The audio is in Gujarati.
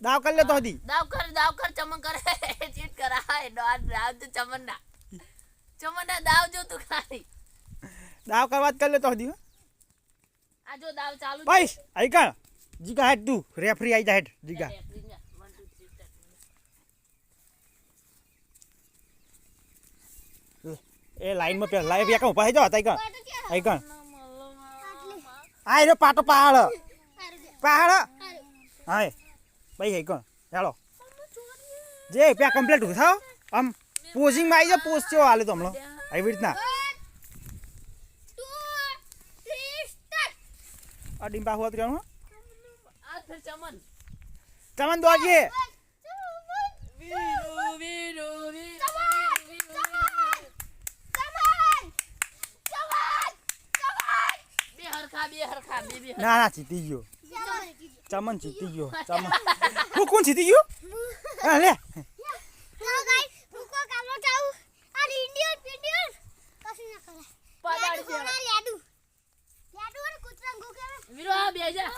દાવ કર લે તો હદી દાવ કર ચમન કરે ચીટ કરાય દાવ તો ચમનના દાવ જો તું ખાલી દાવ કરવા કર લે તો હદી આ જો દાવ ચાલુ બસ આઈ કા જીગા હેડ તું રેફરી આઈ જા હેડ જીગા એ લાઈન માં પેલા લાઈવ યાકા ઉભા થઈ જાવ તાઈ કા આઈ કા આઈ રે પાટો પહાડ હાય ભાઈ આઈ કા ચાલો જે પ્યા કમ્પ્લીટ થાવ આમ પોઝિંગ માં આવી જા પોઝ ચો હાલે તો હમણો આવી રીતના આ ડીંબા હોત ગયો આ ફિર ચમન દોડીએ વીરો બે હરખા ના જીતી ગયો ચમન જીતી ગયો ચમન હું કોણ જીતી ગયો હા લે નો ગાઈસ રૂકો કામો ચાઉ આ ઇન્ડિયન કશું ના કરે પડાડી દે લેડુ અને કૂતરા ગો કે વીરો આ બેજા